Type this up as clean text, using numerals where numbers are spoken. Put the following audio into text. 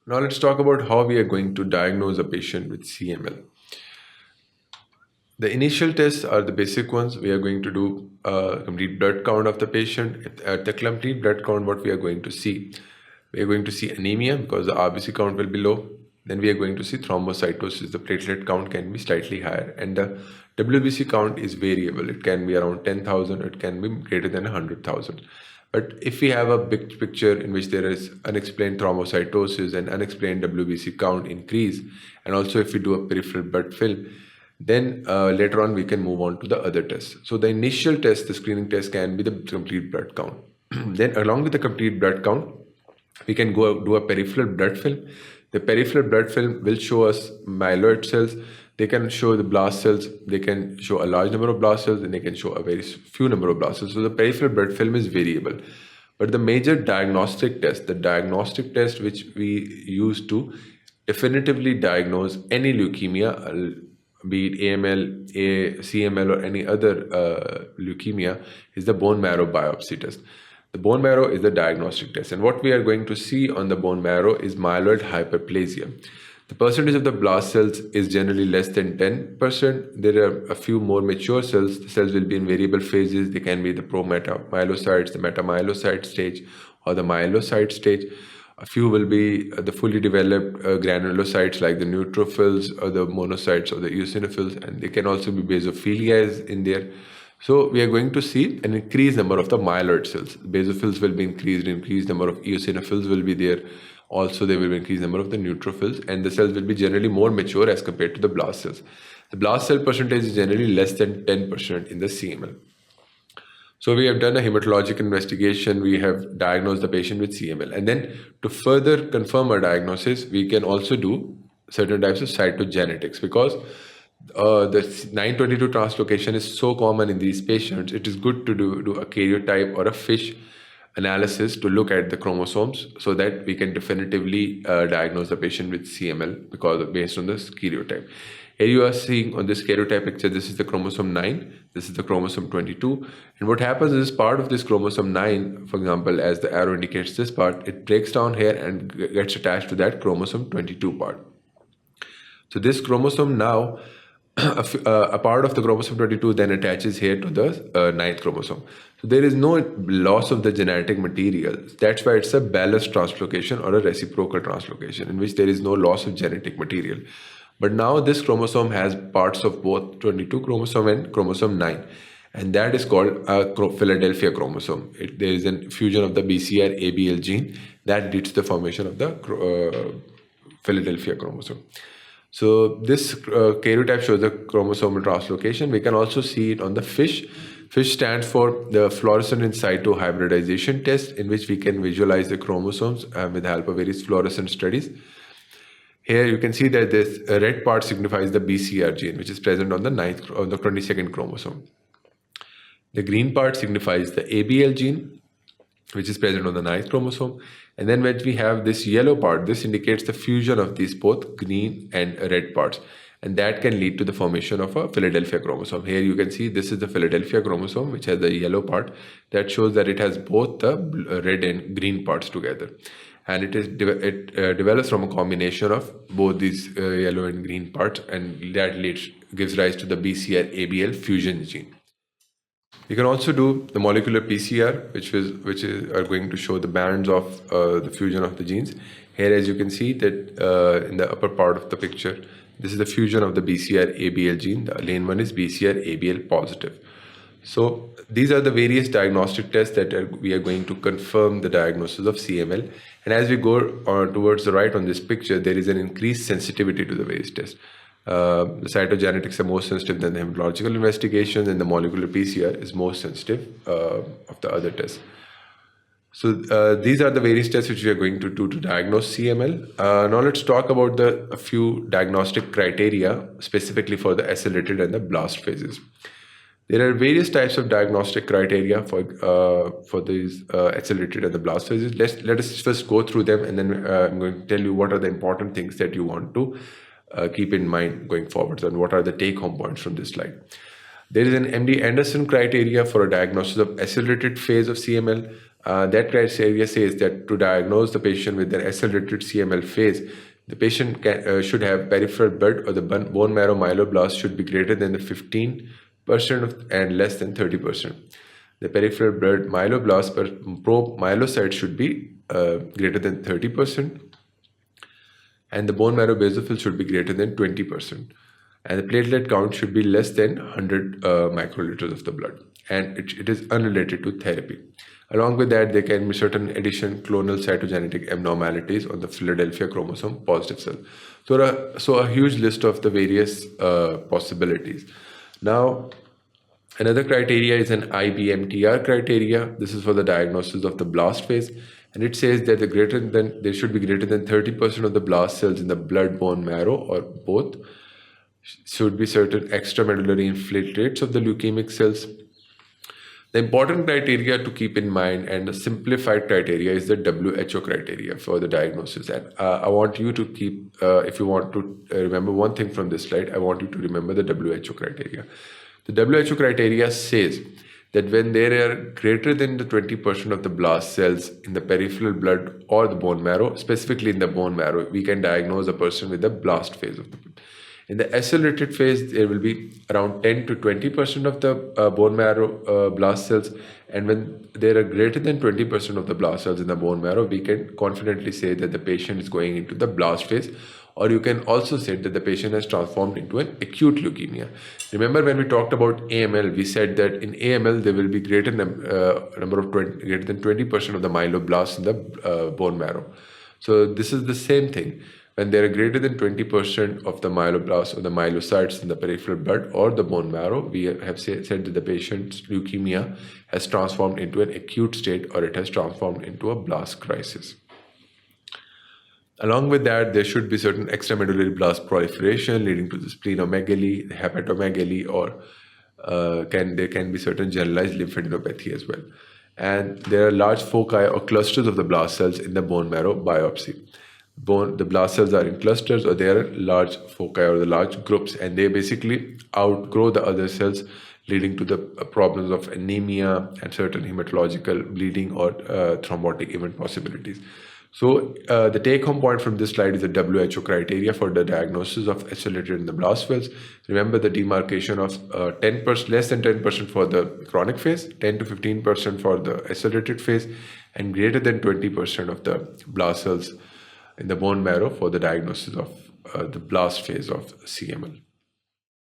Now let's talk about how we are going to diagnose a patient with CML. The initial tests are the basic ones. We are going to do a complete blood count of the patient. At the complete blood count, what we are going to see? We are going to see anemia because the RBC count will be low. Then we are going to see thrombocytosis. The platelet count can be slightly higher, and the WBC count is variable. It can be around 10,000, it can be greater than 100,000. But if we have a big picture in which there is unexplained thrombocytosis and unexplained WBC count increase, and also if we do a peripheral blood film, then later on we can move on to the other tests. So the initial test, the screening test, can be the complete blood count. Then along with the complete blood count, we can go do a peripheral blood film. The peripheral blood film will show us myeloid cells. They can show the blast cells. They can show a large number of blast cells, and they can show a very few number of blast cells. So the peripheral blood film is variable. But the major diagnostic test, the diagnostic test which we use to definitively diagnose any leukemia, be it AML, CML, or any other leukemia, is the bone marrow biopsy test. The bone marrow is the diagnostic test, and what we are going to see on the bone marrow is myeloid hyperplasia. The percentage of the blast cells is generally less than 10%. There are a few more mature cells. The cells will be in variable phases. They can be the pro-metamyelocytes, the metamyelocyte stage, or the myelocyte stage. A few will be the fully developed granulocytes like the neutrophils or the monocytes or the eosinophils, and they can also be basophilias in there. So we are going to see an increased number of the myeloid cells. Basophils will be increased number of eosinophils will be there. Also, there will be increased number of the neutrophils, and the cells will be generally more mature as compared to the blast cells. The blast cell percentage is generally less than 10% in the CML. So we have done a hematologic investigation, we have diagnosed the patient with CML. And then to further confirm our diagnosis, we can also do certain types of cytogenetics, because the 922 translocation is so common in these patients. It is good to do a karyotype or a FISH analysis to look at the chromosomes so that we can definitively diagnose the patient with CML based on this karyotype. Here you are seeing on this karyotype picture, this is the chromosome 9, this is the chromosome 22. And what happens is part of this chromosome 9, for example, as the arrow indicates this part, it breaks down here and gets attached to that chromosome 22 part. So this chromosome now, a part of the chromosome 22 then attaches here to the 9th chromosome. So there is no loss of the genetic material. That's why it's a balanced translocation or a reciprocal translocation in which there is no loss of genetic material. But now this chromosome has parts of both 22 chromosome and chromosome 9. And that is called a Philadelphia chromosome. There is a fusion of the BCR-ABL gene that leads to the formation of the Philadelphia chromosome. So this karyotype shows the chromosomal translocation. We can also see it on the FISH. FISH stands for the fluorescent in situ hybridization test, in which we can visualize the chromosomes with the help of various fluorescent studies. Here you can see that this red part signifies the BCR gene, which is present on the 22nd chromosome. The green part signifies the ABL gene, which is present on the 9th chromosome. And then when we have this yellow part, this indicates the fusion of these both green and red parts. And that can lead to the formation of a Philadelphia chromosome. Here you can see this is the Philadelphia chromosome, which has the yellow part. That shows that it has both the red and green parts together. And it develops from a combination of both these yellow and green parts, and that gives rise to the BCR-ABL fusion gene. We can also do the molecular PCR, which are going to show the bands of the fusion of the genes. Here, as you can see that in the upper part of the picture, this is the fusion of the BCR-ABL gene. The lane 1 is BCR-ABL positive. So these are the various diagnostic tests that we are going to confirm the diagnosis of CML. And as we go towards the right on this picture, there is an increased sensitivity to the various tests. The cytogenetics are more sensitive than the hematological investigations, and the molecular PCR is more sensitive of the other tests. So these are the various tests which we are going to do to diagnose CML. Now let's talk about a few diagnostic criteria specifically for the accelerated and the blast phases. There are various types of diagnostic criteria for these accelerated and the blast phases. Let us first go through them, and then I'm going to tell you what are the important things that you want to keep in mind going forward, and what are the take-home points from this slide. There is an MD Anderson criteria for a diagnosis of accelerated phase of CML. That criteria says that to diagnose the patient with an accelerated CML phase, the patient should have peripheral blood or the bone marrow myeloblast should be greater than the 15% and less than 30%. The peripheral blood myeloblast per pro myelocyte should be greater than 30%, and the bone marrow basophil should be greater than 20%. And the platelet count should be less than 100 microliters of the blood, and it is unrelated to therapy. Along with that, there can be certain addition clonal cytogenetic abnormalities on the Philadelphia chromosome positive cell. So a huge list of the various possibilities. Now, another criteria is an IBMTR criteria. This is for the diagnosis of the blast phase, and it says that there should be greater than 30% of the blast cells in the blood, bone marrow, or both. Should be certain extramedullary infiltrates of the leukemic cells. The important criteria to keep in mind and the simplified criteria is the WHO criteria for the diagnosis. And I want you to keep, if you want to remember one thing from this slide, I want you to remember the WHO criteria. The WHO criteria says that when there are greater than the 20% of the blast cells in the peripheral blood or the bone marrow, specifically in the bone marrow, we can diagnose a person with the blast phase of the blood. In the accelerated phase, there will be around 10 to 20% of the bone marrow blast cells. And when there are greater than 20% of the blast cells in the bone marrow, we can confidently say that the patient is going into the blast phase. Or you can also say that the patient has transformed into an acute leukemia. Remember when we talked about AML, we said that in AML, there will be greater greater than 20% of the myeloblasts in the bone marrow. So this is the same thing. When there are greater than 20% of the myeloblasts or the myelocytes in the peripheral blood or the bone marrow, we have said that the patient's leukemia has transformed into an acute state or it has transformed into a blast crisis. Along with that, there should be certain extramedullary blast proliferation leading to the splenomegaly, hepatomegaly, or there can be certain generalized lymphadenopathy as well. And there are large foci or clusters of the blast cells in the bone marrow biopsy. The blast cells are in clusters or they are large foci or the large groups, and they basically outgrow the other cells, leading to the problems of anemia and certain hematological bleeding or thrombotic event possibilities. So the take-home point from this slide is the WHO criteria for the diagnosis of accelerated in the blast cells. Remember the demarcation of 10%, less than 10% for the chronic phase, 10 to 15% for the accelerated phase, and greater than 20% of the blast cells in the bone marrow for the diagnosis of the blast phase of CML.